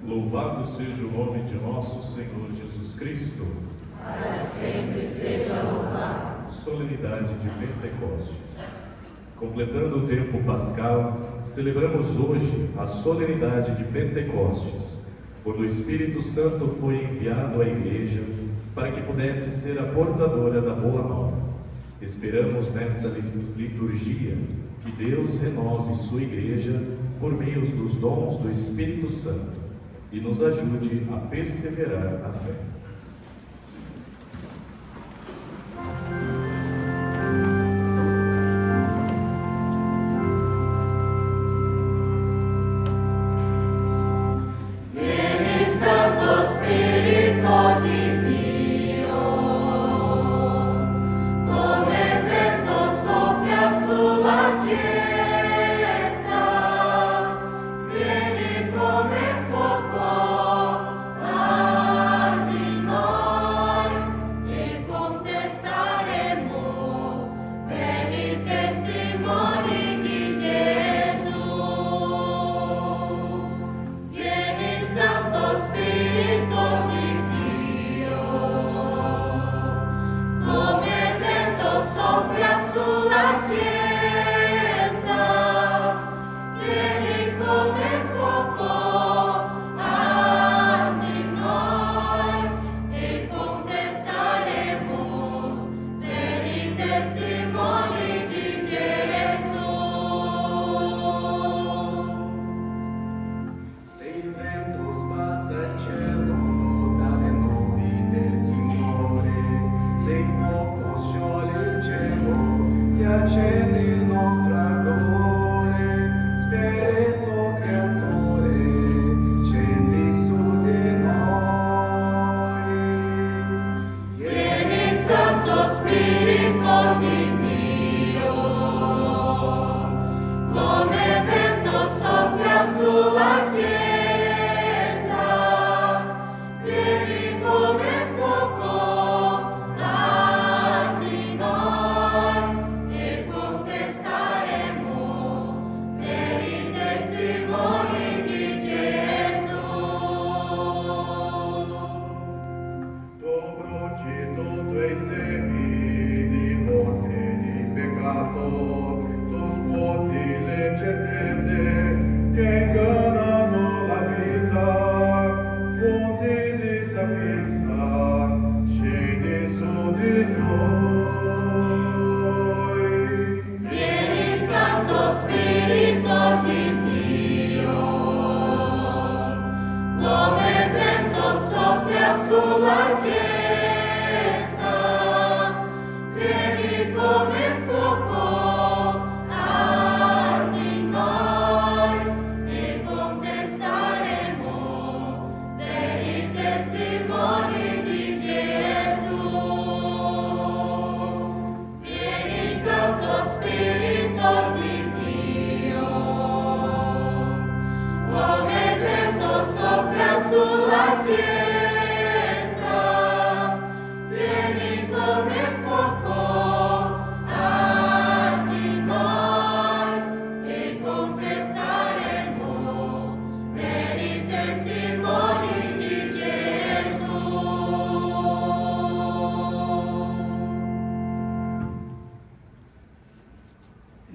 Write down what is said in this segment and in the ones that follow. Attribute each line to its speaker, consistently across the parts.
Speaker 1: Louvado seja o nome de nosso Senhor Jesus Cristo.
Speaker 2: Para sempre seja louvado.
Speaker 1: Solenidade de Pentecostes. Completando o tempo pascal, celebramos hoje a solenidade de Pentecostes, quando o Espírito Santo foi enviado à Igreja para que pudesse ser a portadora da Boa Nova. Esperamos nesta liturgia que Deus renove sua Igreja por meio dos dons do Espírito Santo e nos ajude a perseverar na fé.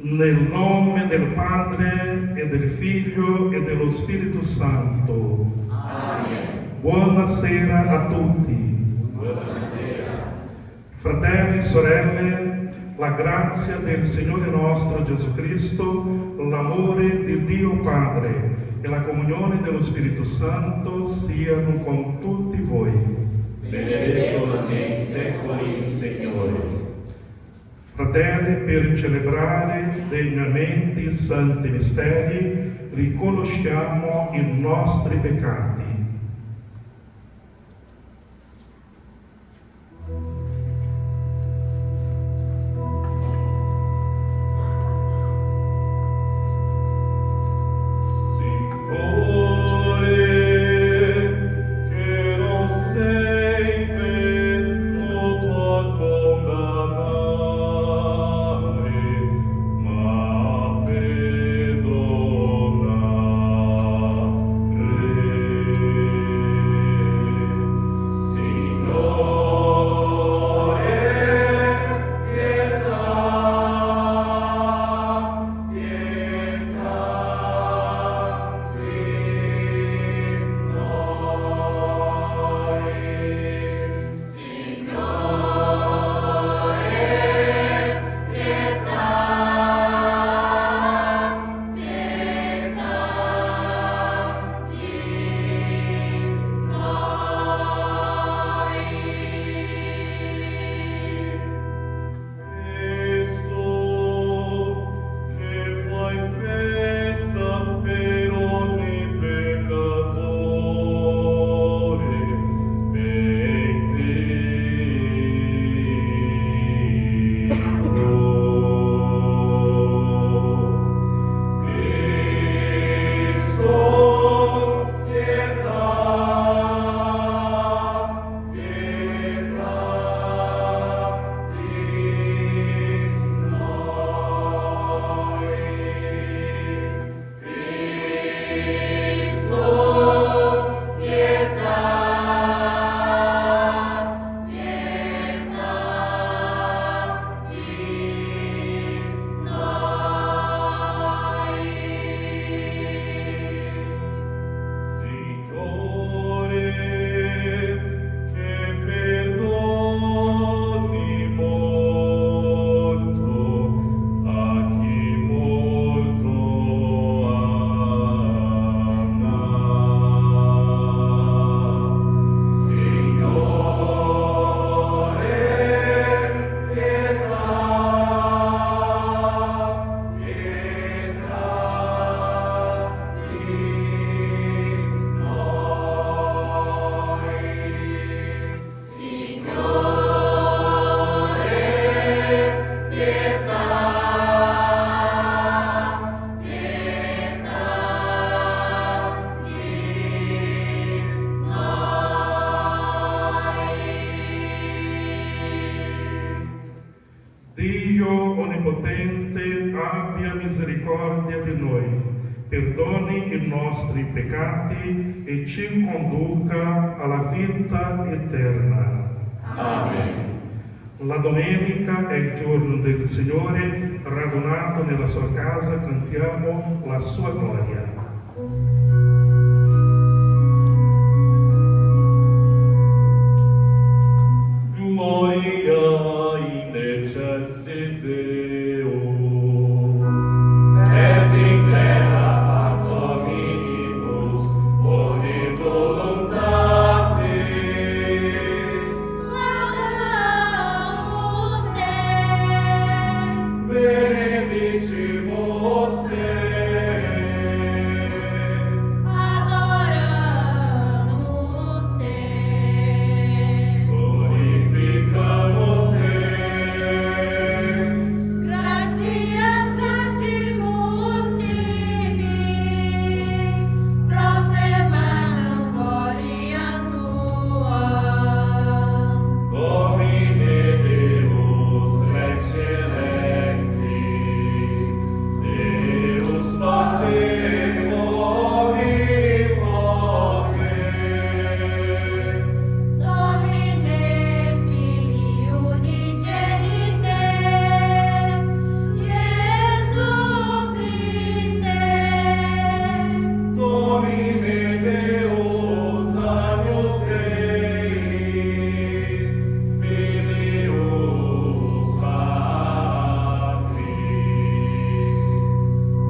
Speaker 3: Nel nome del Padre e del Figlio e dello Spirito Santo.
Speaker 2: Amen.
Speaker 3: Buonasera a tutti.
Speaker 1: Buonasera.
Speaker 3: Fratelli e sorelle, la grazia del Signore nostro Gesù Cristo, l'amore di Dio Padre e la comunione dello Spirito Santo siano con tutti voi.
Speaker 1: Benedetto nei secoli, Signore.
Speaker 3: Fratelli, per celebrare degnamente i santi misteri, riconosciamo i nostri peccati.
Speaker 1: Perdonare.
Speaker 3: misericórdia di noi, perdoni i nostri peccati e ci conduca alla vita eterna.
Speaker 1: Amen.
Speaker 3: La domenica è il giorno del Signore, radunato nella sua casa cantiamo la sua gloria.
Speaker 1: Gloria in excelsis Deo, et in terra paz hominibus, boni voluntatis.
Speaker 2: Laudamus Te,
Speaker 1: Benedicimus Te,
Speaker 2: adoramus Te,
Speaker 1: glorificamus Te,
Speaker 2: gratias atimus tibi, proclamam gloriam Tua.
Speaker 1: Domine Deus Rex celestis, Deus Pater omnipotens,
Speaker 2: Domine Filii unigenite, Iesu Christe,
Speaker 1: Domine Deus Agnus Dei, Filius Patris,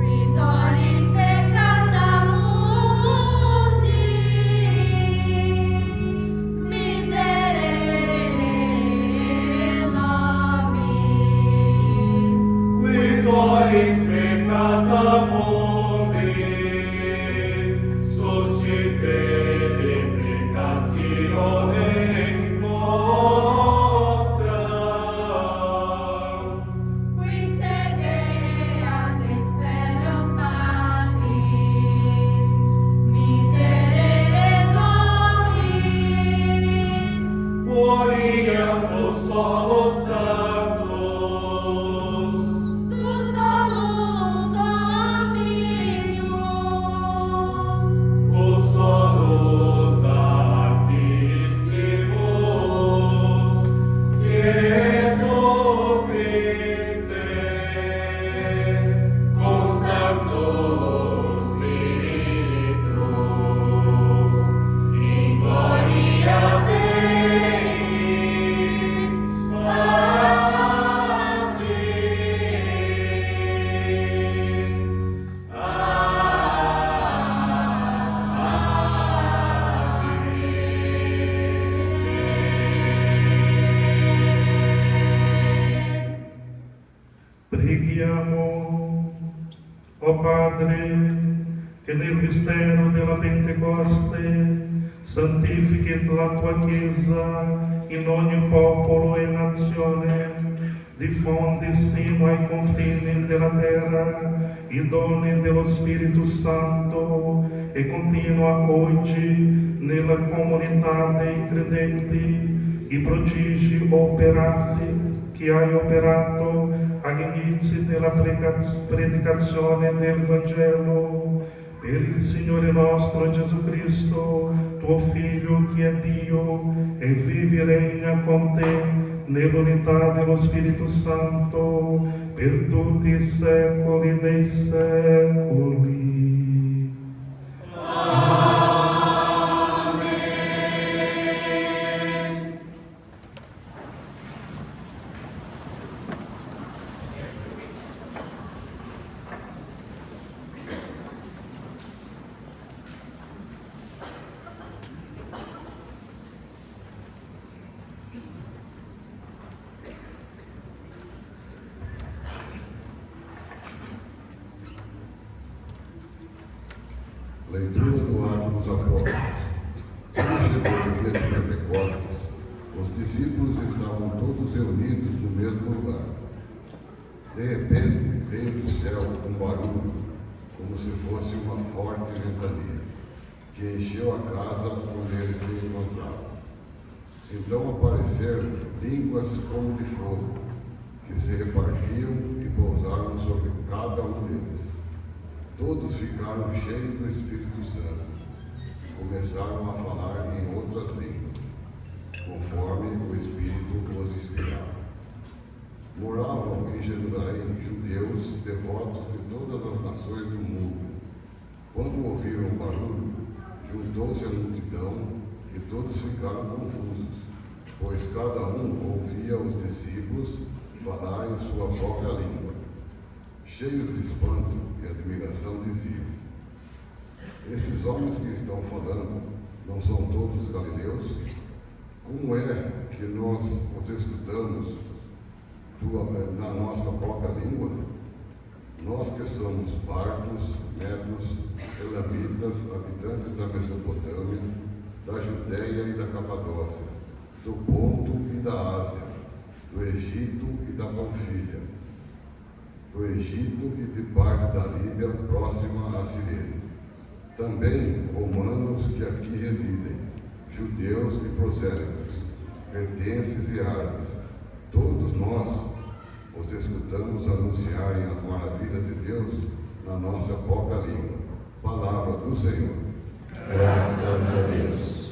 Speaker 2: qui tollis peccata mundi, miserere nobis.
Speaker 1: qui tollis peccata mundi, suscite deprecatione nostra.
Speaker 2: Qui sede ad exterior Patris, miserere nobis.
Speaker 1: Gloriam tu solus sanctus,
Speaker 2: Tu solus omnius,
Speaker 1: tu solus artissimus, Iesu Christe, cum Sancto Spiritu, in gloria Dei, Patris.
Speaker 3: Preghiamo, o Padre, che nel mistero della Pentecoste santifichi la tua Chiesa in ogni popolo e nazione, diffondi sino ai confini della terra i doni dello Spirito Santo e continua oggi nella comunità dei credenti i prodigi operati che hai operato agli inizi della predicazione del Vangelo, per il Signore nostro Gesù Cristo, tuo Figlio che è Dio e vive e regna con te nell'unità dello Spirito Santo per tutti i secoli dei secoli.
Speaker 4: Leitura do Ato dos Apóstolos. Quando chegou o dia de Pentecostes, os discípulos estavam todos reunidos no mesmo lugar. De repente, veio do céu um barulho, como se fosse uma forte ventania, que encheu a casa onde eles se encontravam. Então apareceram línguas como de fogo, que se repartiam e pousaram sobre cada um deles. Todos ficaram cheios do Espírito Santo e começaram a falar em outras línguas, conforme o Espírito os inspirava. Moravam em Jerusalém judeus devotos de todas as nações do mundo. Quando ouviram o barulho, juntou-se a multidão e todos ficaram confusos, pois cada um ouvia os discípulos falar em sua própria língua. Cheios de espanto e admiração diziam: esses homens que estão falando não são todos galileus? Como é que nós os escutamos na nossa própria língua? Nós que somos partos, medos, elamitas, habitantes da Mesopotâmia, da Judéia e da Capadócia, do Ponto e da Ásia, do Egito e da Panfilha, do Egito e de parte da Líbia próxima a Cirene. Também romanos que aqui residem, judeus e prosélitos, cretenses e árabes, todos nós os escutamos anunciarem as maravilhas de Deus na nossa própria língua. Palavra do Senhor.
Speaker 5: Graças a Deus.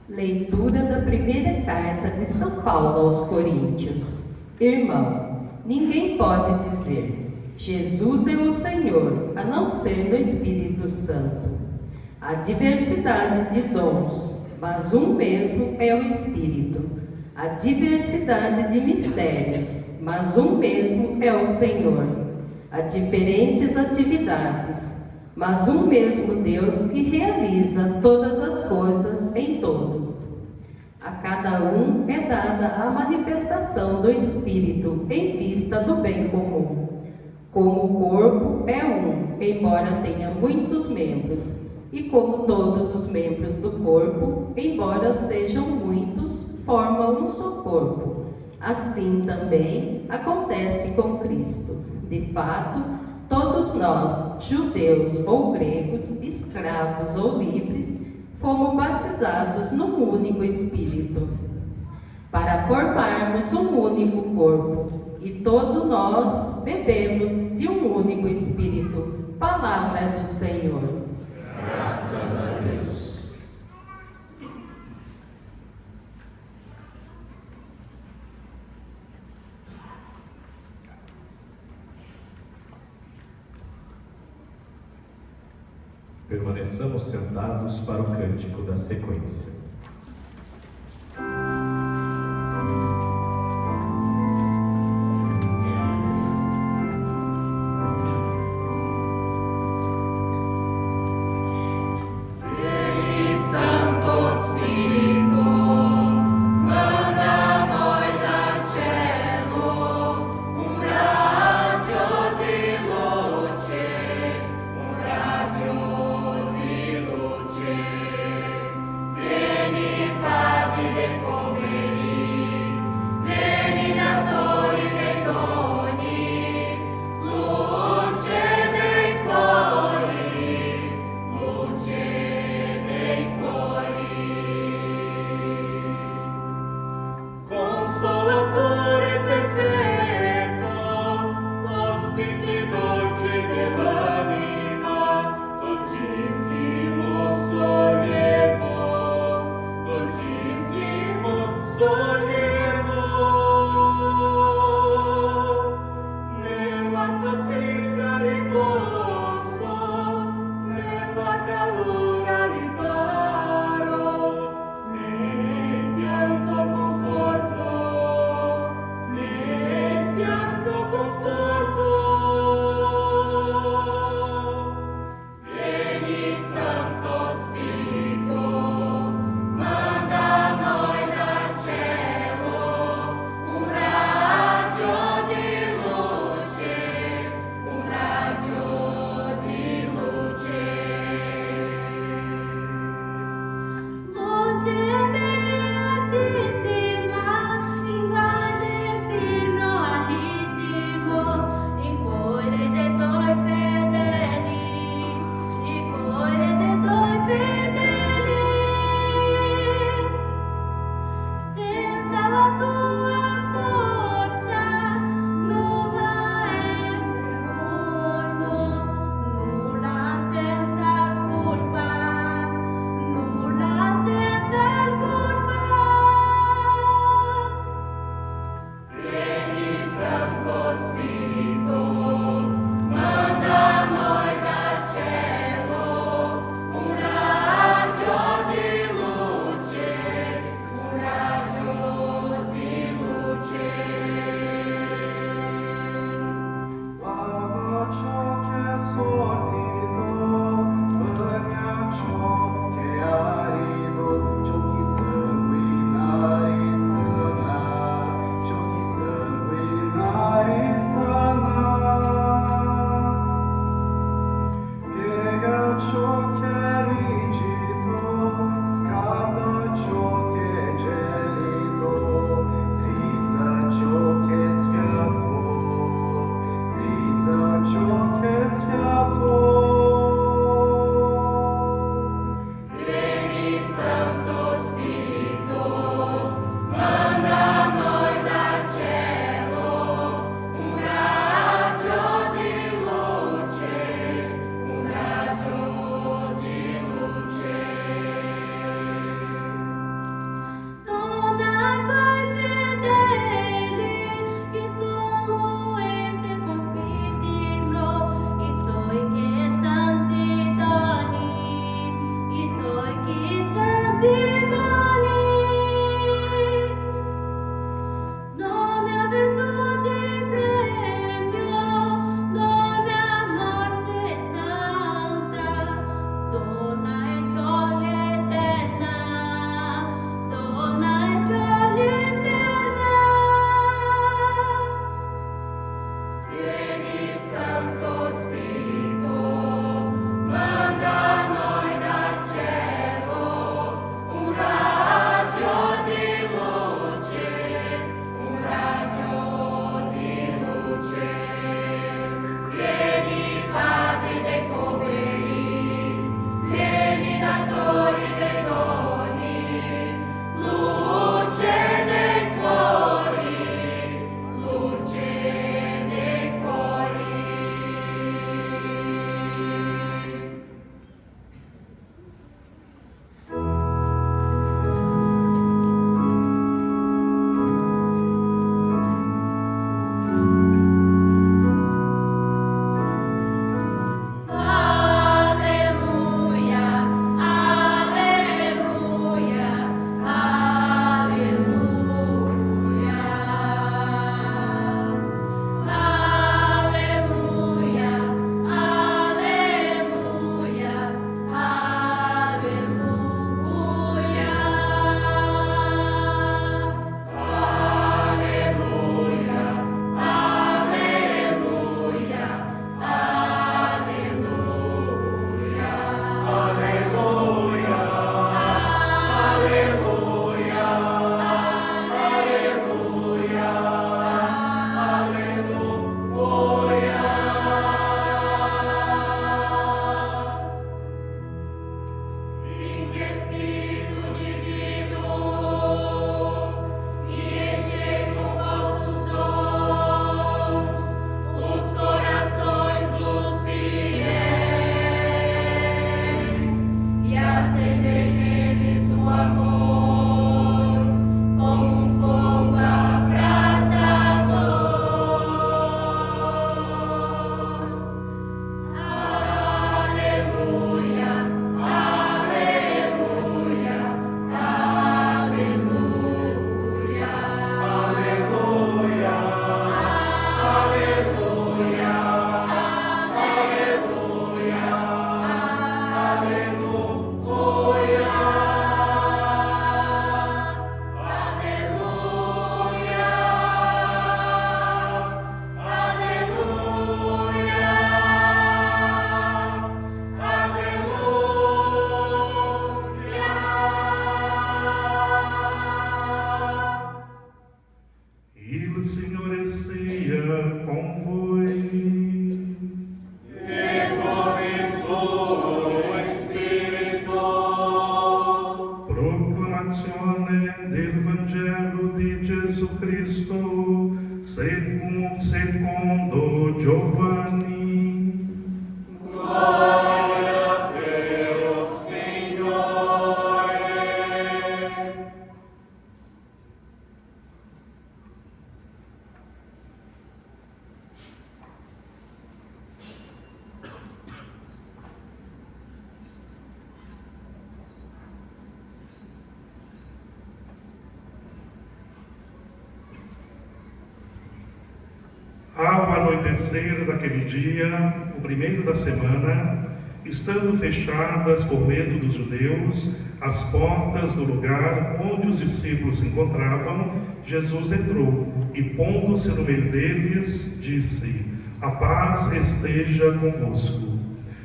Speaker 6: Leitura da primeira carta de São Paulo aos Coríntios. Irmão, ninguém pode dizer, Jesus é o Senhor, a não ser no Espírito Santo. Há diversidade de dons, mas um mesmo é o Espírito. Há diversidade de mistérios, mas um mesmo é o Senhor. Há diferentes atividades, mas um mesmo Deus que realiza todas as coisas em todos. A cada um é dada a manifestação do Espírito em vista do bem comum. Como o corpo é um, embora tenha muitos membros, e como todos os membros do corpo, embora sejam muitos, formam um só corpo. Assim também acontece com Cristo. De fato, todos nós, judeus ou gregos, escravos ou livres, fomos batizados num único Espírito, para formarmos um único corpo, e todos nós bebemos de um único Espírito. Palavra do Senhor.
Speaker 5: Graças a Deus.
Speaker 1: Permaneçamos sentados para o cântico da sequência.
Speaker 2: Yeah. amor, como um fogo abrasador. Aleluia, aleluia, aleluia, aleluia, aleluia,
Speaker 3: Il Signore sia con voi. Proclamazione del Vangelo di Gesù Cristo secondo Giovanni. Ao anoitecer daquele dia, o primeiro da semana, estando fechadas por medo dos judeus as portas do lugar onde os discípulos se encontravam, Jesus entrou e, pondo-se no meio deles, disse: "A paz esteja convosco."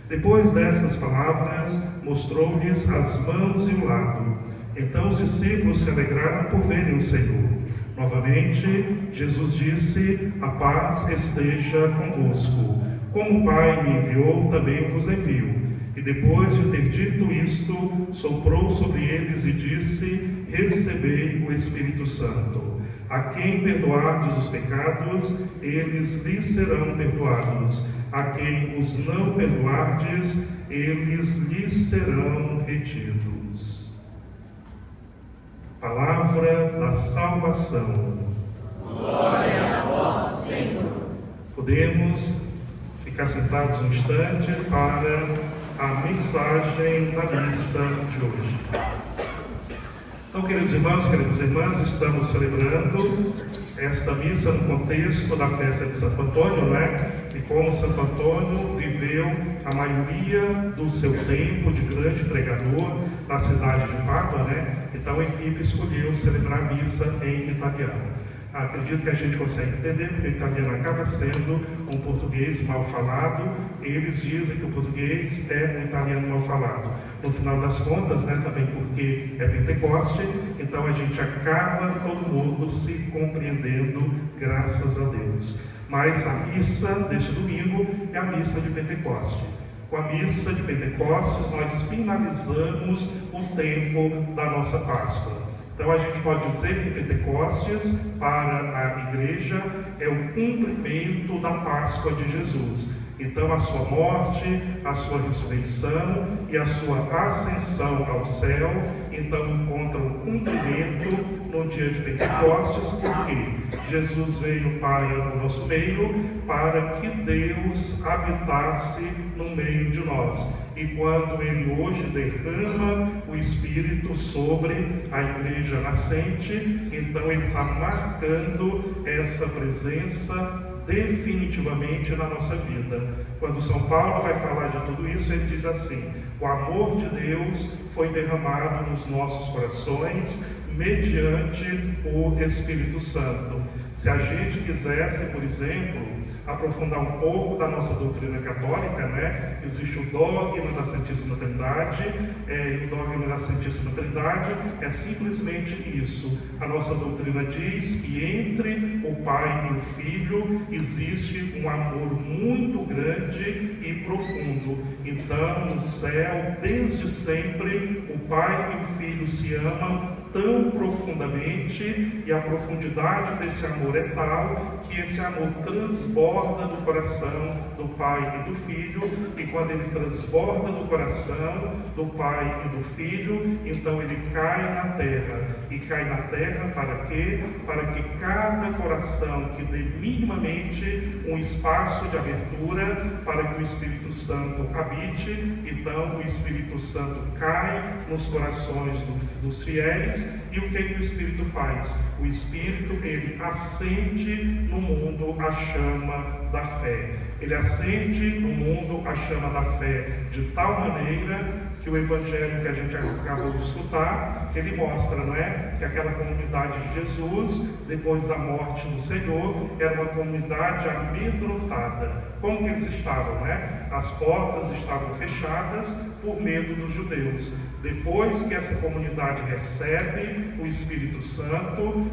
Speaker 3: Depois dessas palavras, mostrou-lhes as mãos e o lado. Então os discípulos se alegraram por verem o Senhor. Novamente, Jesus disse: "A paz esteja convosco. Como o Pai me enviou, também vos envio." E depois de ter dito isto, soprou sobre eles e disse: "Recebei o Espírito Santo. A quem perdoardes os pecados, eles lhes serão perdoados. A quem os não perdoardes, eles lhes serão retidos." Palavra da salvação.
Speaker 2: Glória a vós, Senhor.
Speaker 3: Podemos ficar sentados um instante para a mensagem da missa de hoje. Então, queridos irmãos, queridas irmãs, estamos celebrando esta missa no contexto da festa de Santo Antônio, não é? E como Santo Antônio viveu a maioria do seu tempo de grande pregador na cidade de Pádua, né? Então a equipe escolheu celebrar a missa em italiano. Acredito que a gente consegue entender, porque o italiano acaba sendo um português mal falado. Eles dizem que o português é um italiano mal falado. No final das contas, né, também porque é Pentecoste, então a gente acaba todo mundo se compreendendo, graças a Deus. Mas a missa deste domingo é a missa de Pentecoste. Com a missa de Pentecostes, nós finalizamos o tempo da nossa Páscoa. Então a gente pode dizer que Pentecostes, para a igreja, é o cumprimento da Páscoa de Jesus. Então a sua morte, a sua ressurreição e a sua ascensão ao céu, então encontram cumprimento no dia de Pentecostes, porque Jesus veio para o nosso meio, para que Deus habitasse no meio de nós. E quando Ele hoje derrama o Espírito sobre a igreja nascente, então Ele está marcando essa presença definitivamente na nossa vida. Quando São Paulo vai falar de tudo isso, ele diz assim: o amor de Deus foi derramado nos nossos corações mediante o Espírito Santo. Se a gente quisesse, por exemplo, aprofundar um pouco da nossa doutrina católica, né? Existe o dogma da Santíssima Trindade, e o dogma da Santíssima Trindade é simplesmente isso. A nossa doutrina diz que entre o Pai e o Filho existe um amor muito grande e profundo. Então, no céu, desde sempre, o Pai e o Filho se amam tão profundamente, e a profundidade desse amor é tal que esse amor transborda do coração do Pai e do Filho, e quando ele transborda do coração do Pai e do Filho, então ele cai na terra. E cai na terra para quê? Para que cada coração que dê minimamente um espaço de abertura para que o Espírito Santo habite, então o Espírito Santo cai nos corações dos fiéis. E o que o Espírito faz? O Espírito, ele acende no mundo a chama da fé. Ele acende no mundo a chama da fé de tal maneira que o Evangelho que a gente acabou de escutar, ele mostra, não é? Que aquela comunidade de Jesus, depois da morte do Senhor, era uma comunidade amedrontada. Como que eles estavam, né? As portas estavam fechadas por medo dos judeus. Depois que essa comunidade recebe o Espírito Santo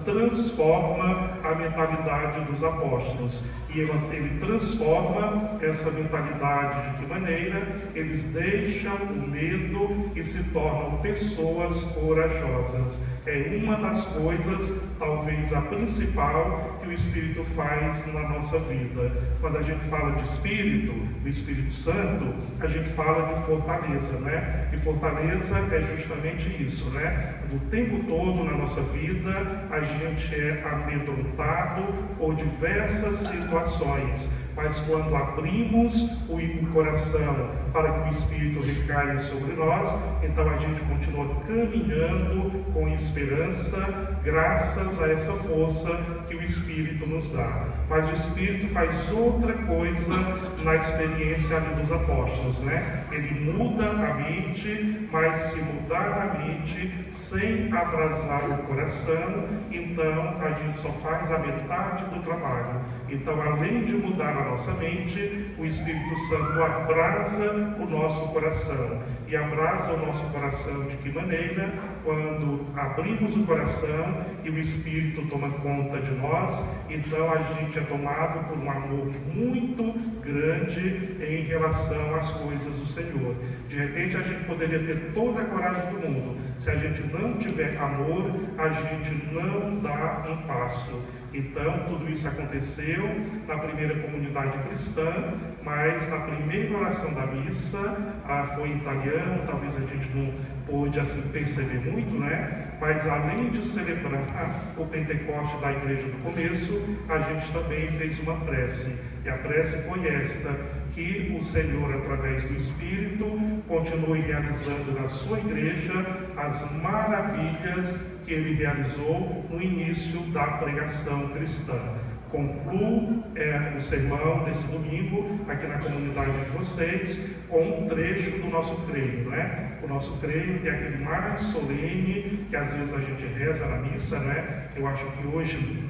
Speaker 3: transforma a mentalidade dos apóstolos. E ele transforma essa mentalidade de que maneira? Eles deixam o medo e se tornam pessoas corajosas. É uma das coisas, talvez a principal, que o Espírito faz na nossa vida. Quando a gente fala de Espírito, do Espírito Santo, a gente fala de fortaleza, né? E fortaleza é justamente isso, né? O tempo todo na nossa vida, a gente é amedrontado por diversas situações, mas quando abrimos o coração para que o Espírito recaia sobre nós, então a gente continua caminhando com esperança, graças a essa força que o Espírito nos dá. Mas o Espírito faz outra coisa na experiência ali dos apóstolos, né? Ele muda a mente, mas se mudar a mente sem abrasar o coração, então a gente só faz a metade do trabalho. Então, além de mudar a nossa mente, o Espírito Santo abrasa o nosso coração. E abrasa o nosso coração de que maneira? Quando abrimos o coração e o Espírito toma conta de nós, então a gente é tomado por um amor muito grande em relação às coisas do Senhor. De repente a gente poderia ter toda a coragem do mundo. Se a gente não tiver amor, a gente não dá um passo. Então, tudo isso aconteceu na primeira comunidade cristã, mas na primeira oração da missa, foi em italiano, talvez a gente não pôde assim perceber muito, né? Mas além de celebrar o Pentecoste da igreja do começo, a gente também fez uma prece. E a prece foi esta: que o Senhor, através do Espírito, continue realizando na sua igreja as maravilhas que ele realizou no início da pregação cristã. Concluo o sermão desse domingo aqui na comunidade de vocês com um trecho do nosso creio, né? O nosso creio é aquele mais solene que às vezes a gente reza na missa, né? Eu acho que hoje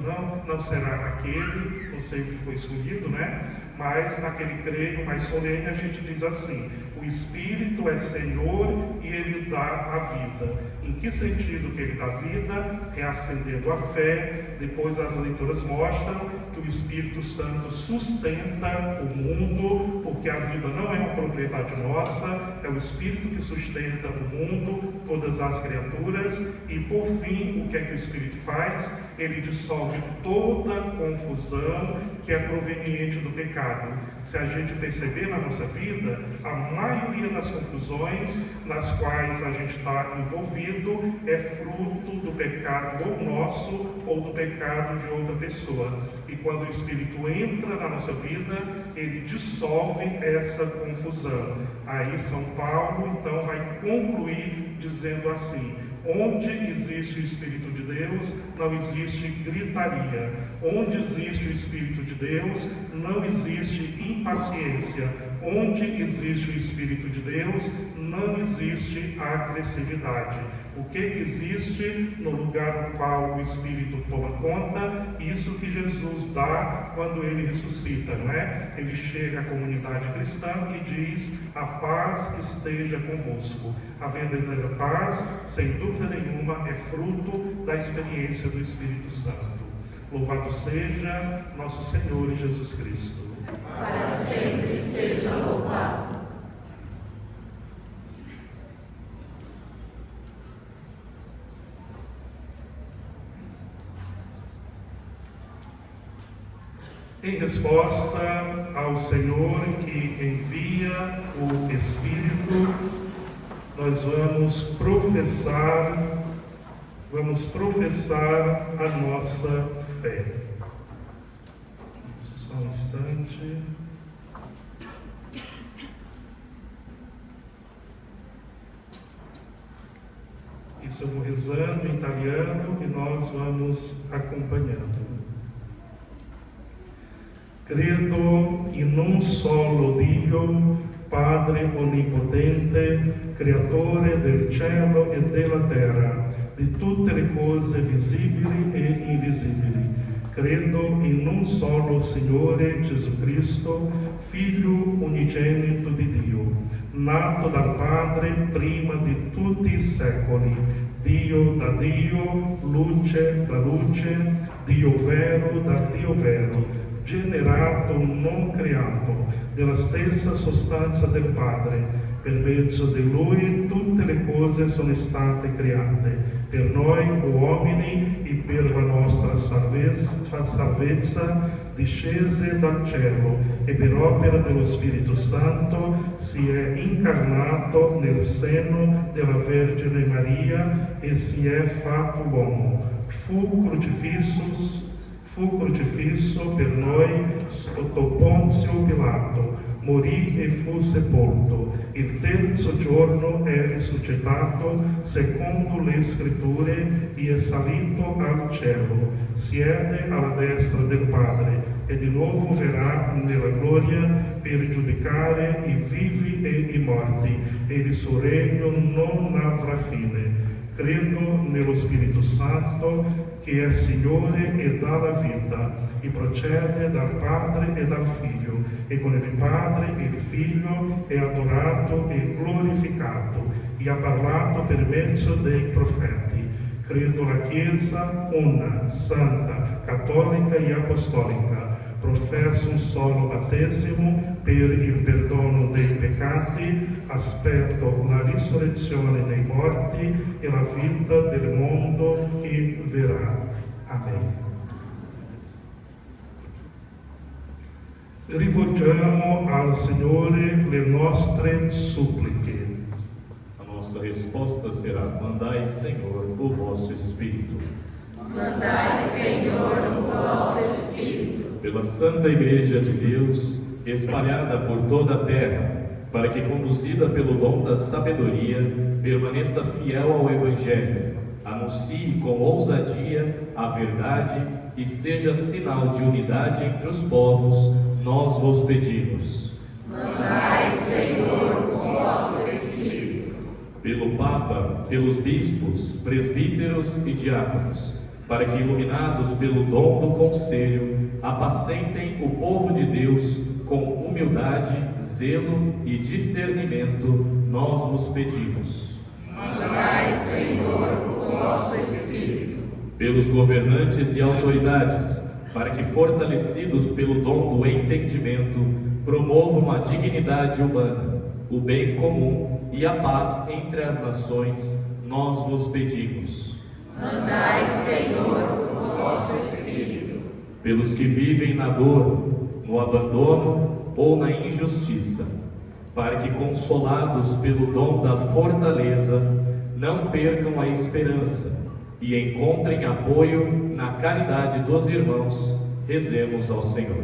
Speaker 3: não será aquele, não sei o que foi escolhido, né? Mas naquele creio mais solene a gente diz assim: o Espírito é Senhor e Ele dá a vida. Em que sentido que Ele dá vida? Reacendendo a fé. Depois as leituras mostram que o Espírito Santo sustenta o mundo, porque a vida não é uma propriedade nossa, é o Espírito que sustenta o mundo, todas as criaturas. E por fim, o que é que o Espírito faz? Ele dissolve toda confusão que é proveniente do pecado. Se a gente perceber na nossa vida, a maioria das confusões nas quais a gente está envolvido é fruto do pecado ou nosso ou do pecado de outra pessoa. E quando o Espírito entra na nossa vida, ele dissolve essa confusão. Aí São Paulo então vai concluir dizendo assim: onde existe o Espírito de Deus, não existe gritaria. Onde existe o Espírito de Deus, não existe impaciência. Onde existe o Espírito de Deus, não existe agressividade. O que existe no lugar no qual o Espírito toma conta? Isso que Jesus dá quando ele ressuscita, não é? Ele chega à comunidade cristã e diz: a paz esteja convosco. A verdadeira paz, sem dúvida nenhuma, é fruto da experiência do Espírito Santo. Louvado seja nosso Senhor Jesus Cristo.
Speaker 2: Para sempre seja louvado.
Speaker 3: Em resposta ao Senhor que envia o Espírito, nós vamos professar a nossa fé. Só um instante. Isso eu vou rezando em italiano e nós vamos acompanhando. Credo in un solo Dio, Padre onnipotente, creatore del cielo e della terra, di tutte le cose visibili e invisibili. Credo in un solo Signore Gesù Cristo, Figlio unigenito di Dio, nato dal Padre prima di tutti i secoli, Dio da Dio, luce da luce, Dio vero da Dio vero, generato, non creato, della stessa sostanza del Padre. Per mezzo di Lui tutte le cose sono state create, per noi uomini e per la nostra salvezza discese dal cielo, e per opera dello Spirito Santo si è incarnato nel seno della Vergine Maria e si è fatto uomo. Fu crocifisso per noi sotto Ponzio Pilato, morì e fu sepolto. Il terzo giorno è risuscitato secondo le scritture e è salito al cielo, siede alla destra del Padre e di nuovo verrà nella gloria per giudicare i vivi e i morti, e il suo regno non avrà fine. Credo nello Spirito Santo, che è Signore e dà la vita, e procede dal Padre e dal Figlio, e con il Padre e il Figlio è adorato e glorificato, e ha parlato per mezzo dei profeti. Credo la Chiesa una, santa, cattolica e apostolica. Professo un solo battesimo per il perdono dei peccati, aspetto la risurrezione dei morti e la vita del mondo che verrà. Amen. Rivolgiamo al Signore le nostre suppliche.
Speaker 1: A nossa resposta será: mandai, Senhor, o vosso Espírito.
Speaker 2: Mandai, Senhor, o vosso Espírito.
Speaker 1: Pela Santa Igreja de Deus, espalhada por toda a terra, para que, conduzida pelo dom da sabedoria, permaneça fiel ao Evangelho, anuncie com ousadia a verdade e seja sinal de unidade entre os povos, nós vos pedimos.
Speaker 2: Mandai, Senhor, o vosso Espírito.
Speaker 1: Pelo Papa, pelos bispos, presbíteros e diáconos, para que, iluminados pelo dom do conselho, apacentem o povo de Deus com humildade, zelo e discernimento, nós vos pedimos.
Speaker 2: Mandai, Senhor, o vosso Espírito.
Speaker 1: Pelos governantes e autoridades, para que, fortalecidos pelo dom do entendimento, promovam a dignidade humana, o bem comum e a paz entre as nações, nós vos pedimos.
Speaker 2: Mandai, Senhor, o vosso Espírito.
Speaker 1: Pelos que vivem na dor, no abandono ou na injustiça, para que, consolados pelo dom da fortaleza, não percam a esperança e encontrem apoio na caridade dos irmãos, rezemos ao Senhor.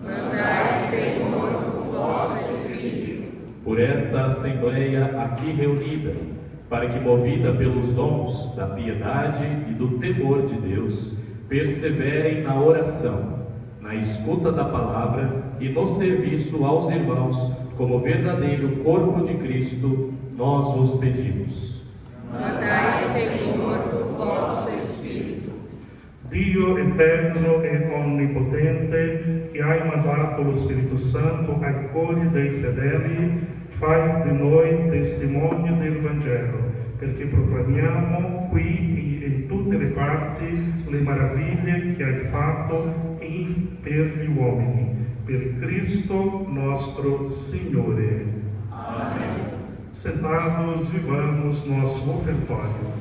Speaker 2: Mandai, Senhor, o vosso Espírito.
Speaker 1: Por esta Assembleia aqui reunida, para que, movida pelos dons da piedade e do temor de Deus, perseverem na oração, na escuta da palavra e no serviço aos irmãos, como verdadeiro corpo de Cristo, nós vos pedimos.
Speaker 2: Mandai, Senhor, o vosso Espírito.
Speaker 3: Dio eterno e onnipotente, che hai mandato lo Spirito Santo ai cuori dei fedeli, fai di noi testimoni del Vangelo, perché proclamiamo qui e in tutte le parti le meraviglie che hai fatto per gli uomini, per Cristo nostro Signore.
Speaker 1: Amém.
Speaker 3: Sentados, vivamos nosso ofertório.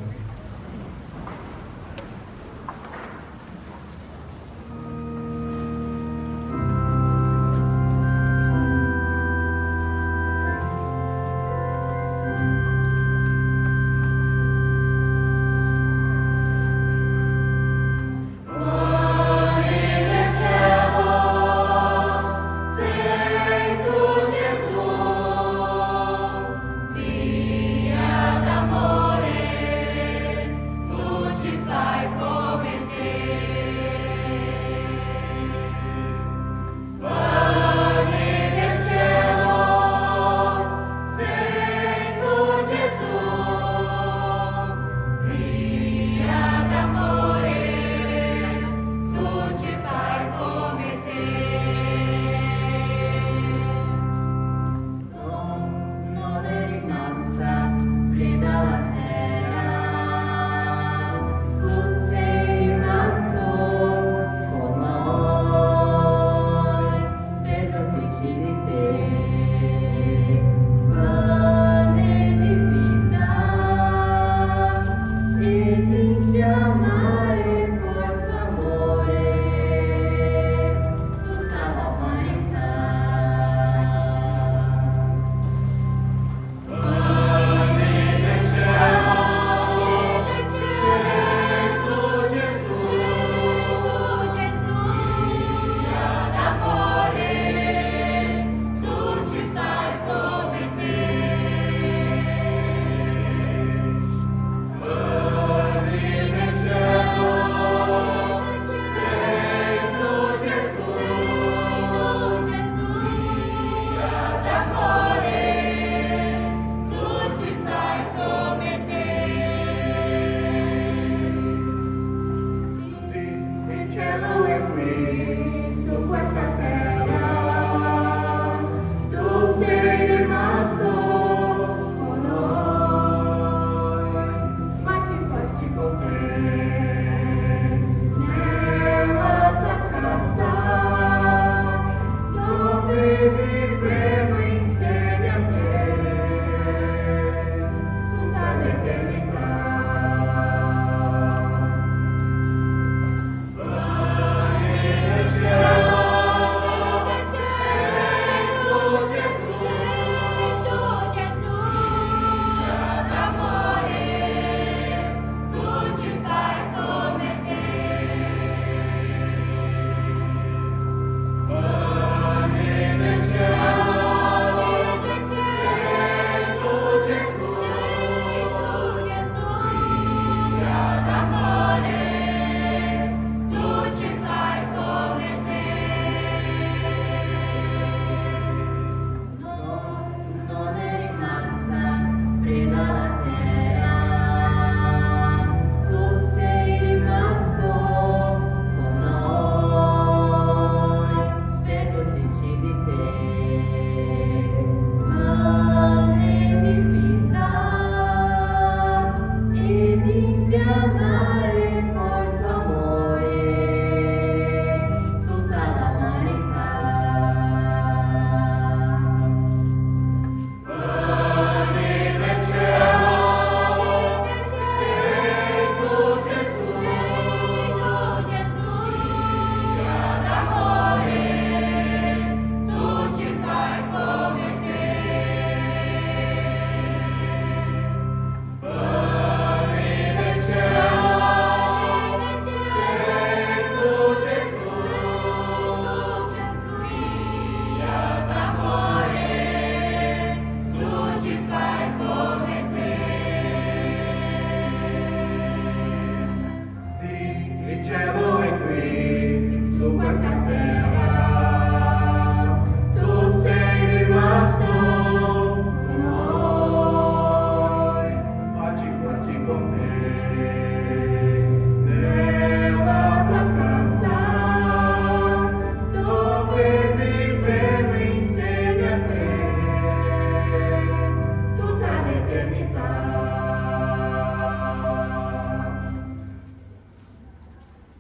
Speaker 2: eternità.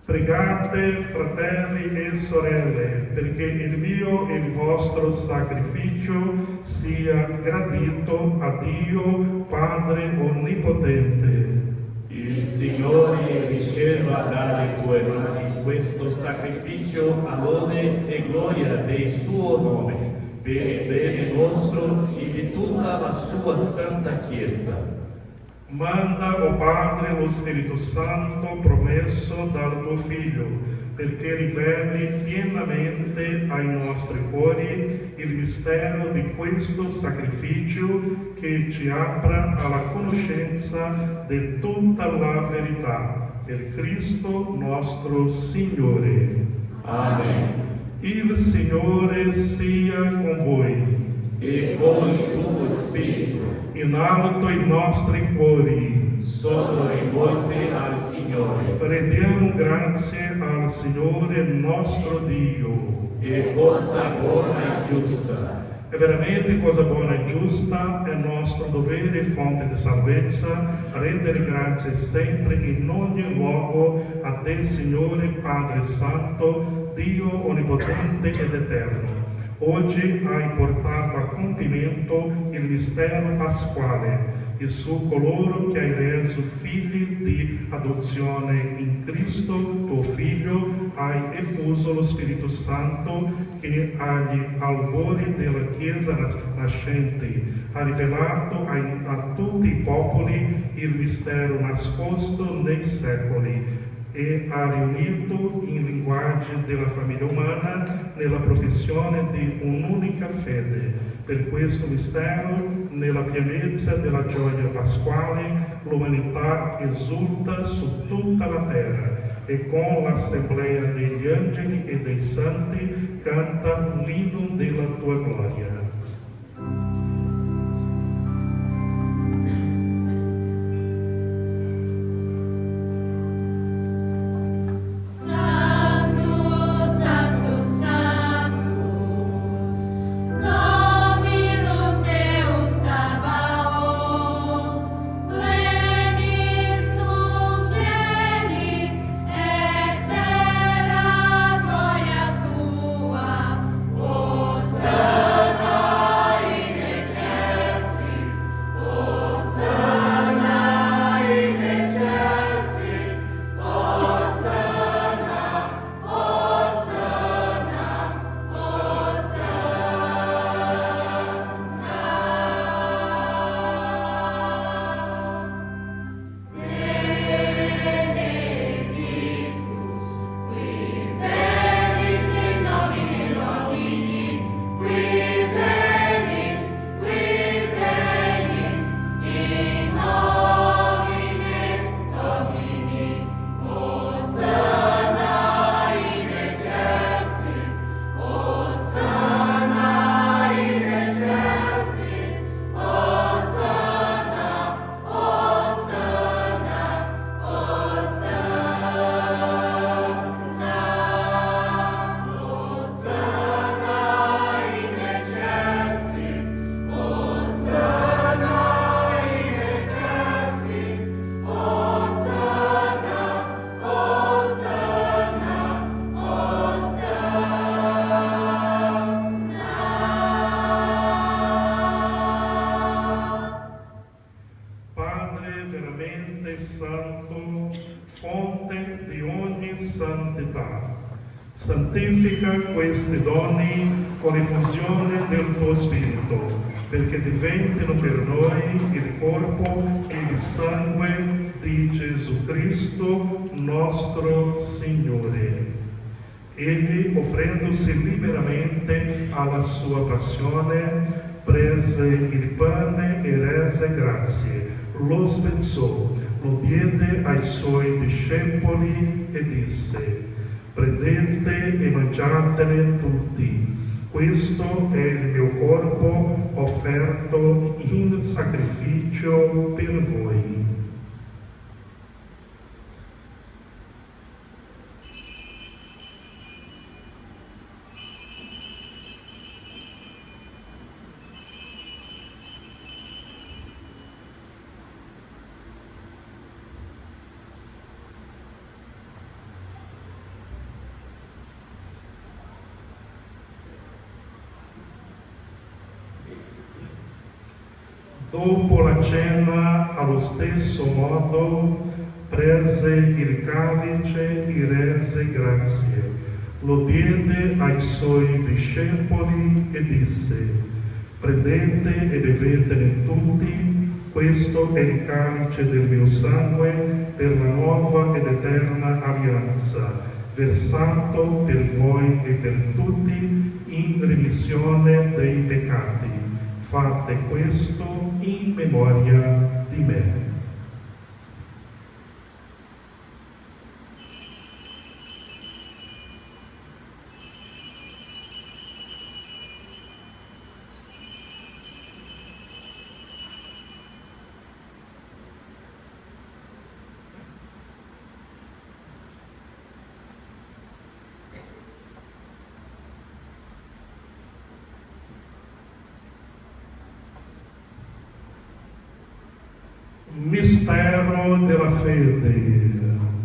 Speaker 3: Pregate, fratelli e sorelle, perché il mio e il vostro sacrificio sia gradito a Dio Padre Onnipotente.
Speaker 1: Il Signore riceva dalle tue mani questo sacrificio a lode e gloria del suo nome, per il bene nostro e di tutta la sua santa Chiesa.
Speaker 3: Manda, o Padre, lo Spirito Santo promesso dal tuo Figlio, perché riveli pienamente ai nostri cuori il mistero di questo sacrificio che ci apra alla conoscenza di tutta la verità. Per Cristo nostro Signore.
Speaker 1: Amen.
Speaker 3: Il Signore sia con voi.
Speaker 1: E con il tuo spirito
Speaker 3: In alto i nostri cuori.
Speaker 1: sono rivolti al Signore.
Speaker 3: Rendiamo grazie al Signore nostro Dio.
Speaker 1: E cosa buona e giusta.
Speaker 3: È veramente cosa buona e giusta, è nostro dovere e fonte di salvezza rendere grazie sempre in ogni luogo a te, Signore Padre Santo, Dio Onnipotente ed Eterno. Oggi hai portato a compimento il mistero pasquale e su coloro che hai reso figli di adozione in Cristo, tuo Figlio, hai effuso lo Spirito Santo che agli albori della Chiesa nascente ha rivelato a tutti i popoli il mistero nascosto nei secoli e ha riunito in linguaggi della famiglia umana nella professione di un'unica fede. Per questo mistero, nella pienezza della gioia pasquale, l'umanità esulta su tutta la terra e con l'assemblea degli angeli e dei santi canta l'inno della tua gloria. Santo, fonte di ogni santità, santifica questi doni con l'effusione del tuo Spirito, perché diventino per noi il corpo e il sangue di Gesù Cristo, nostro Signore. Egli, offrendosi liberamente alla sua passione, prese il pane e rese grazie, lo spezzò, lo diede ai suoi discepoli e disse: prendete e mangiatene tutti, questo è il mio corpo offerto in sacrificio per voi. Dopo la cena, allo stesso modo, prese il calice e rese grazie, lo diede ai suoi discepoli e disse: prendete e bevetene tutti, questo è il calice del mio sangue per la nuova ed eterna alleanza, versato per voi e per tutti in remissione dei peccati. Fate questo in memoria di me. Mistero della fede.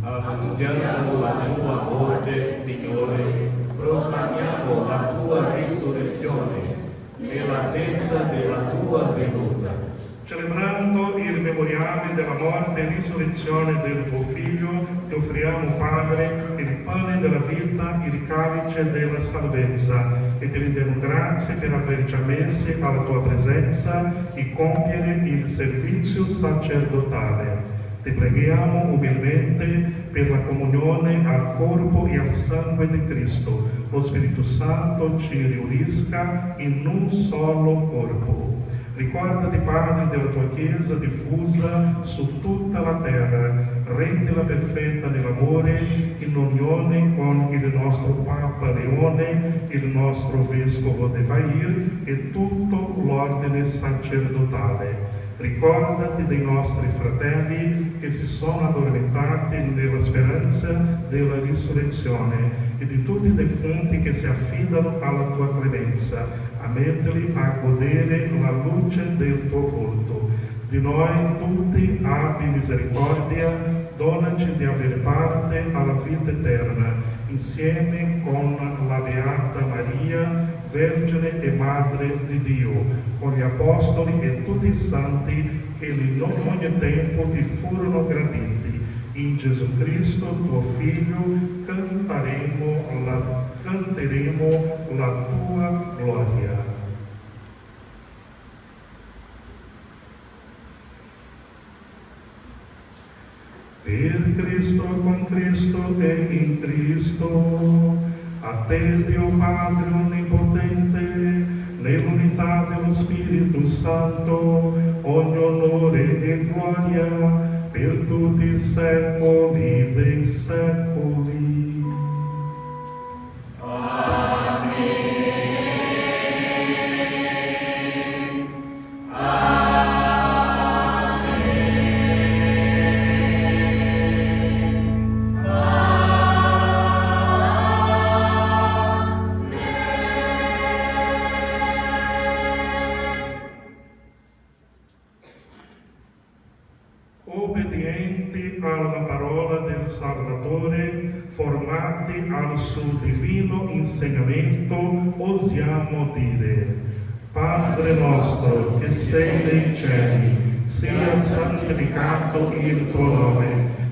Speaker 1: Annunziamo la tua morte, Signore, proclamiamo la tua risurrezione nell'attesa della tua venuta.
Speaker 3: Celebrando il memoriale della morte e risurrezione del tuo Figlio, ti offriamo, Padre, il pane della vita, il calice della salvezza, e ti rendiamo grazie per aver già messi alla tua presenza e compiere il servizio sacerdotale. Ti preghiamo umilmente per la comunione al corpo e al sangue di Cristo. Lo Spirito Santo ci riunisca in un solo corpo. Ricordati, Padre, della tua Chiesa diffusa su tutta la terra, rendila perfetta nell'amore, in unione con il nostro Papa Leone, il nostro Vescovo De Vair e tutto l'ordine sacerdotale. Ricordati dei nostri fratelli che si sono addormentati nella speranza della risurrezione e di tutti i defunti che si affidano alla tua clemenza. Ammettili a godere la luce del tuo volto. Di noi tutti abbi misericordia, donaci di avere parte alla vita eterna, insieme con la Beata Maria, Vergine e Madre di Dio, con gli Apostoli e tutti i Santi che in ogni tempo ti furono graditi. In Gesù Cristo, tuo Figlio, canteremo la tua gloria. Per Cristo, con Cristo e in Cristo, a te Dio Padre Onnipotente, nell'unità dello Spirito Santo, ogni onore e gloria per tutti i secoli dei secoli. Obbedienti alla parola del Salvatore, formati al suo divino insegnamento, osiamo dire: Padre nostro che sei nei cieli, sia santificato il tuo nome,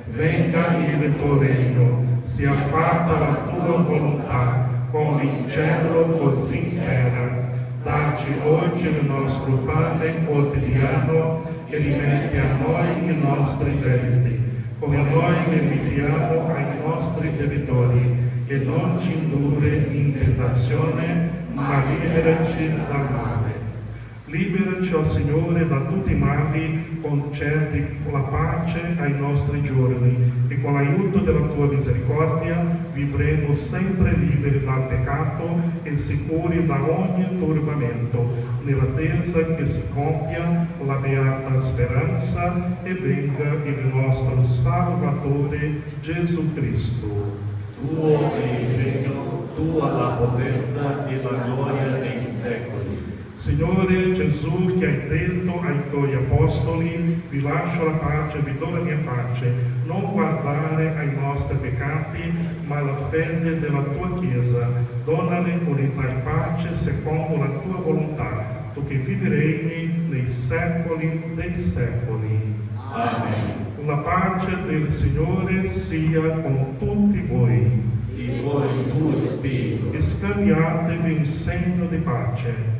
Speaker 3: venga il tuo regno, sia fatta la tua volontà, come in cielo così in terra. Dacci oggi il nostro pane quotidiano e rimetti a noi i nostri debiti, come noi rimettiamo ai nostri debitori, e non ci indurre in tentazione, ma liberaci dal male. Liberaci, o Signore, da tutti i mali, concedi la pace ai nostri giorni, e con l'aiuto della tua misericordia vivremo sempre liberi dal peccato e sicuri da ogni turbamento, nell'attesa che si compia la beata speranza e venga il nostro Salvatore Gesù Cristo.
Speaker 1: Tuo è il regno, tua la potenza e la gloria nei secoli.
Speaker 3: Signore Gesù, che hai detto ai tuoi apostoli: vi lascio la pace, vi do la mia pace, non guardare ai nostri peccati, ma alla fede della tua Chiesa. Donale unità e pace secondo la tua volontà, tu che vivi regni nei secoli dei secoli.
Speaker 1: Amém.
Speaker 3: La pace del Signore sia con tutti voi.
Speaker 1: E com o tuo Espírito.
Speaker 3: Scambiatevi un segno di pace.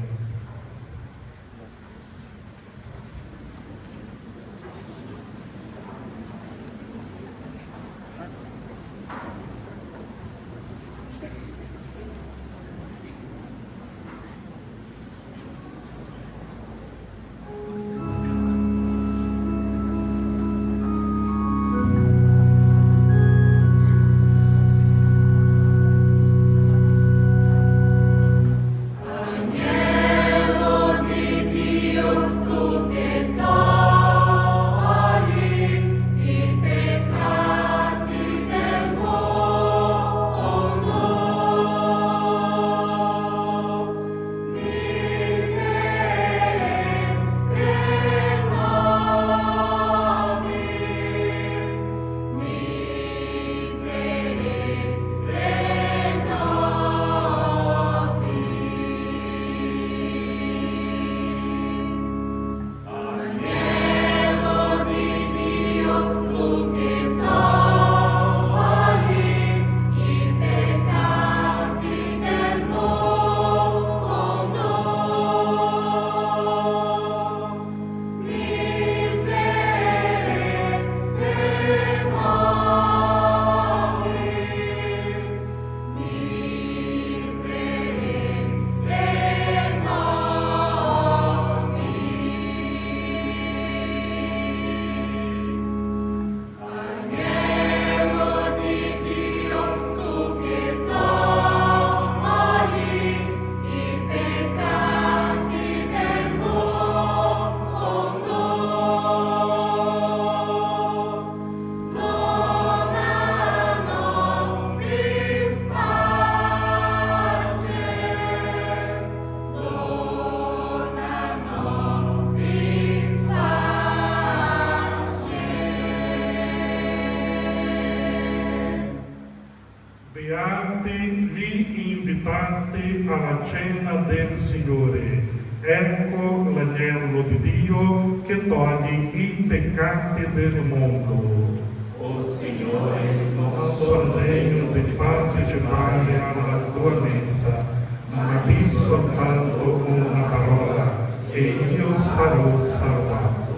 Speaker 3: Beati gli invitati alla cena del Signore. Ecco l'agnello di Dio che toglie i peccati del mondo.
Speaker 1: O Signore,
Speaker 3: Non
Speaker 1: non
Speaker 3: sono degno di partecipare alla tua messa, ma di soltanto una parola e io sarò salvato.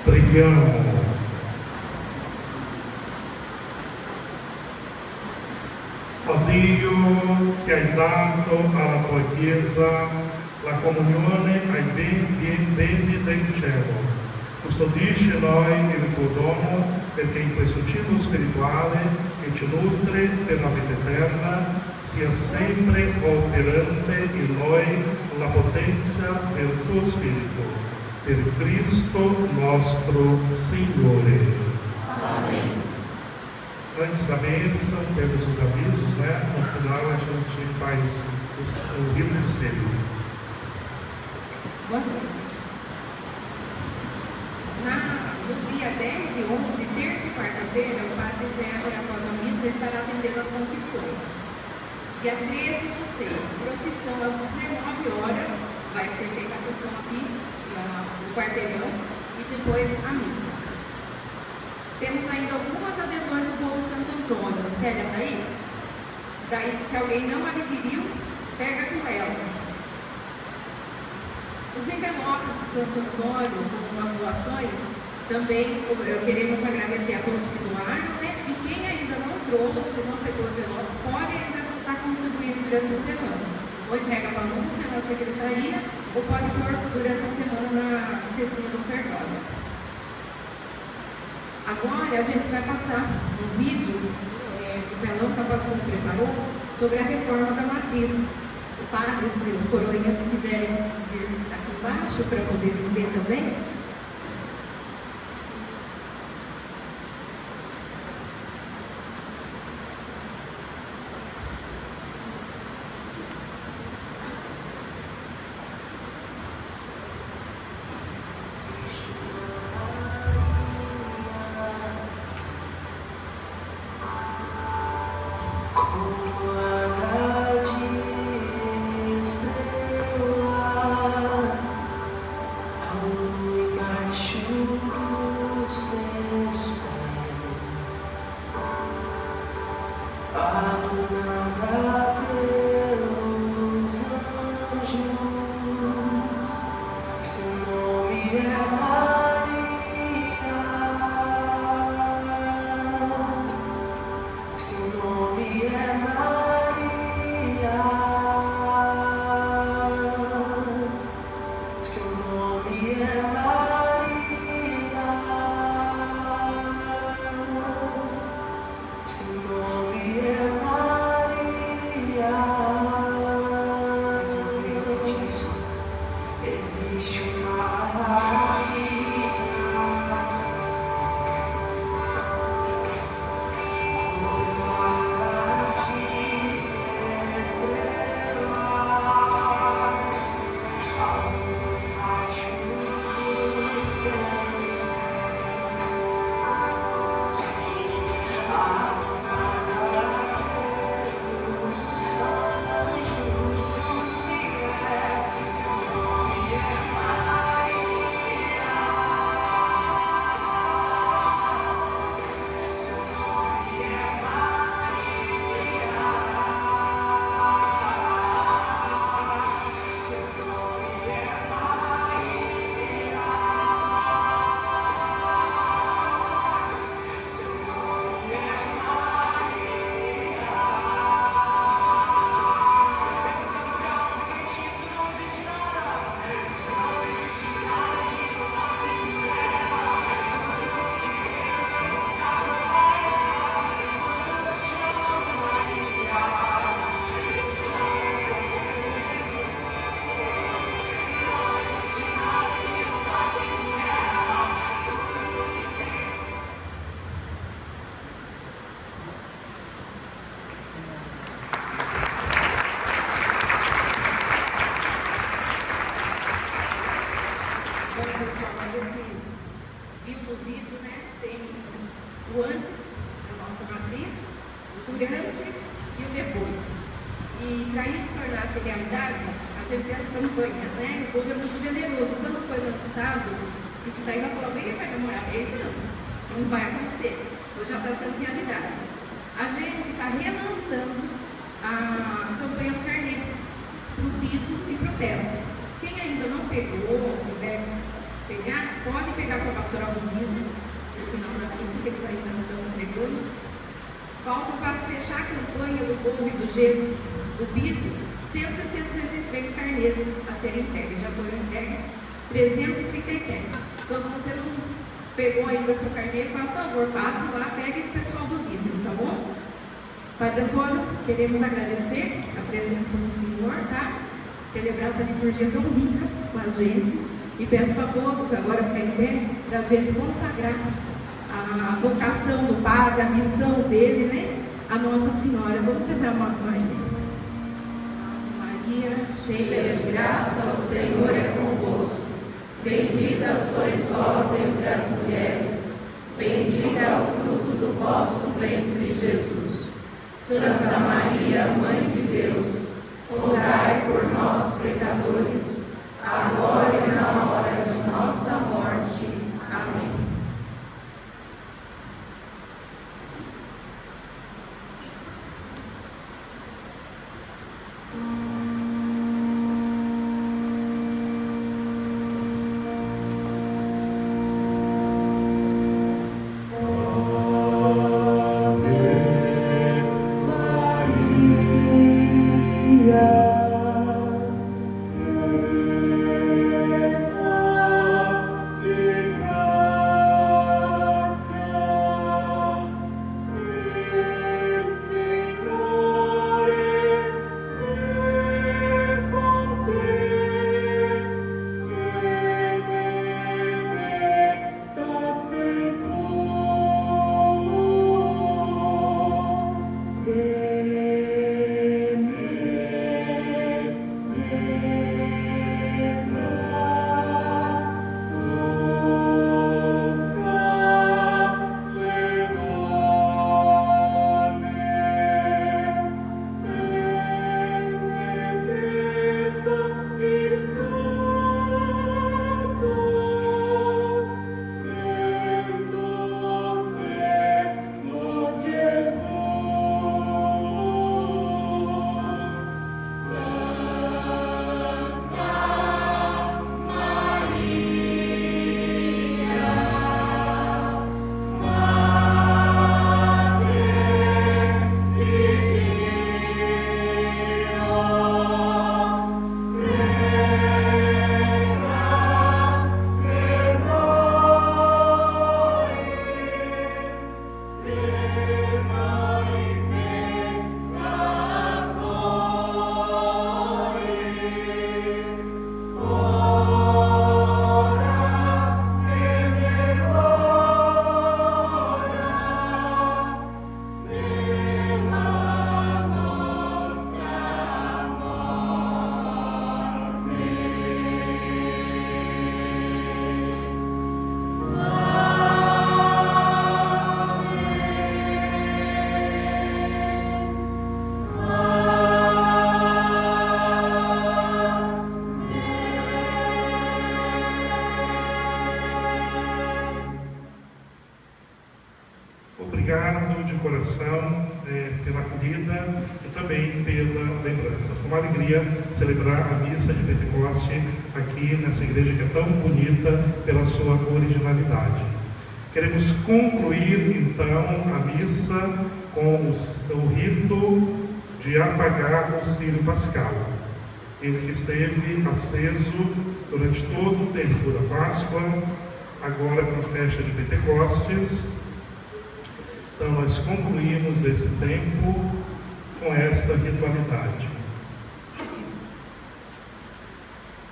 Speaker 3: Preghiamo. Ó Dio, che hai dato alla tua Chiesa la comunione ai beni del cielo, custodisce noi il tuo dono perché in questo cibo spirituale che ci nutre per la vita eterna sia sempre operante in noi la potenza del tuo Spirito, per Cristo nostro Signore.
Speaker 2: Amém.
Speaker 3: Antes da bênção, temos os avisos, né? No final a gente faz o rito do selo.
Speaker 7: Boa noite. No dia 10 e 11, terça e quarta-feira, o Padre César, após a missa, estará atendendo as confissões. Dia 13 do 6, procissão às 19 horas, vai ser feita a procissão aqui no quarteirão e depois a missa. Temos ainda algumas adesões do bolo Santo Antônio. Célia, tá aí? Daí, se alguém não adquiriu, pega com ela. Os envelopes de Santo Antônio, com as doações, também queremos agradecer a todos que doaram, né? E quem ainda não trouxe, não pegou o envelope, pode ainda estar contribuindo durante a semana. Ou entrega para a Lúcia na secretaria, ou pode pôr durante a semana na cestinha do ofertório. Agora a gente vai passar um vídeo, o telão que a pastora preparou, sobre a reforma da matriz. O padre, os coroinhas, se quiserem vir aqui embaixo para poder ver também. Pessoal, a gente viu no vídeo, né? Tem o antes da nossa matriz, o durante e o depois. E para isso tornar-se realidade, a gente tem as campanhas, né? O povo é muito generoso. Quando foi lançado, isso daí nós falamos, vai demorar 10 anos. Não vai acontecer. Hoje já está sendo realidade. A gente está relançando a campanha do carnê para o piso e para o teto. Quem ainda não pegou, quiser pegar, pode pegar com a pastoral do Guisa, no final da missa, que eles ainda estão entregando. Faltam para fechar a campanha do fogo e do gesso do Bísio, 163 carnês a serem entregues. Já foram entregues 337. Então, se você não pegou ainda a sua carnê, faça favor, passe lá, pegue o pessoal do dízimo, tá bom? Padre Antônio, queremos agradecer a presença do Senhor, tá? Celebrar essa liturgia tão rica com a gente. E peço para todos agora ficar em pé, para a gente consagrar a vocação do Padre, a missão dele, né? A Nossa Senhora. Vamos rezar uma Ave Maria. Maria, cheia de graça, o Senhor é convosco. Bendita sois vós entre as mulheres, bendito é o fruto do vosso ventre, Jesus. Santa Maria, Mãe de Deus, rogai por nós, pecadores, agora e na hora de nossa morte. Amém.
Speaker 3: Obrigado de coração pela acolhida e também pela lembrança. Foi uma alegria celebrar a missa de Pentecoste aqui nessa igreja que é tão bonita pela sua originalidade. Queremos concluir então a missa com o rito de apagar o círio pascal. Ele que esteve aceso durante todo o tempo da Páscoa, agora com a festa de Pentecostes. Então, nós concluímos esse tempo com esta ritualidade.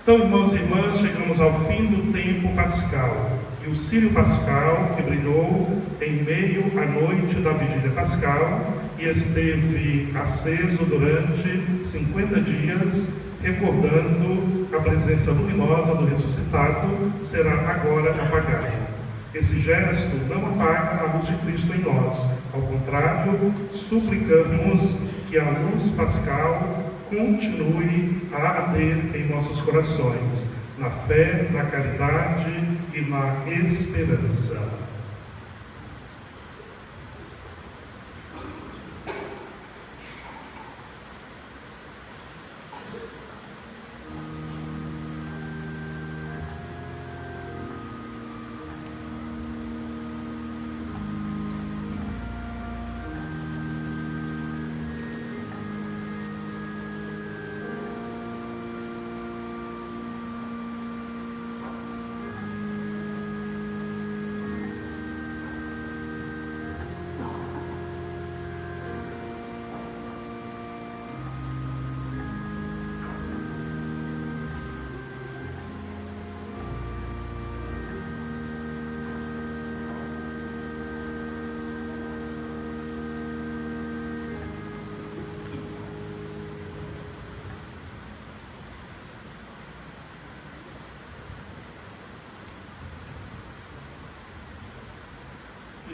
Speaker 3: Então, irmãos e irmãs, chegamos ao fim do tempo pascal. E o círio pascal, que brilhou em meio à noite da vigília pascal e esteve aceso durante 50 dias, recordando a presença luminosa do ressuscitado, será agora apagado. Esse gesto não apaga a luz de Cristo em nós. Ao contrário, suplicamos que a luz pascal continue a arder em nossos corações, na fé, na caridade e na esperança.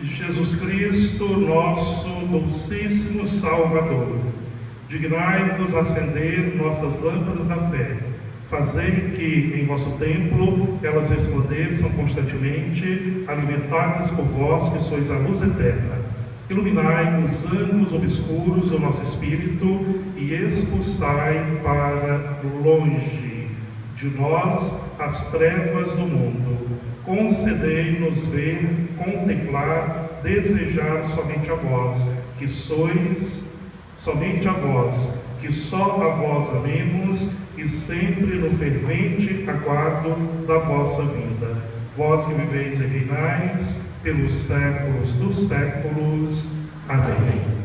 Speaker 3: Jesus Cristo, nosso Dulcíssimo Salvador, dignai-vos acender nossas lâmpadas da fé. Fazei que, em vosso templo, elas resplandeçam constantemente, alimentadas por vós, que sois a luz eterna. Iluminai os ângulos obscuros do nosso espírito e expulsai para longe de nós as trevas do mundo. Concedei-nos ver, contemplar, desejar somente a vós, que sois somente a vós, que só a vós amemos e sempre no fervente aguardo da vossa vinda. Vós que viveis e reinais pelos séculos dos séculos. Amém.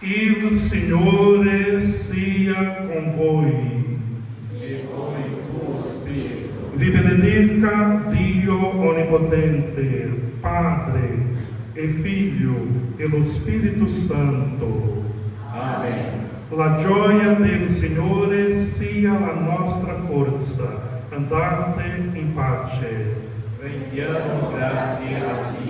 Speaker 3: Il Signore sia con voi.
Speaker 5: E con il tuo spirito.
Speaker 3: Vi benedica Dio Onnipotente, Padre e Figlio e lo Spirito Santo.
Speaker 5: Amen.
Speaker 3: La gioia del Signore sia la nostra forza. Andate in pace.
Speaker 1: Rendiamo grazie a Dio.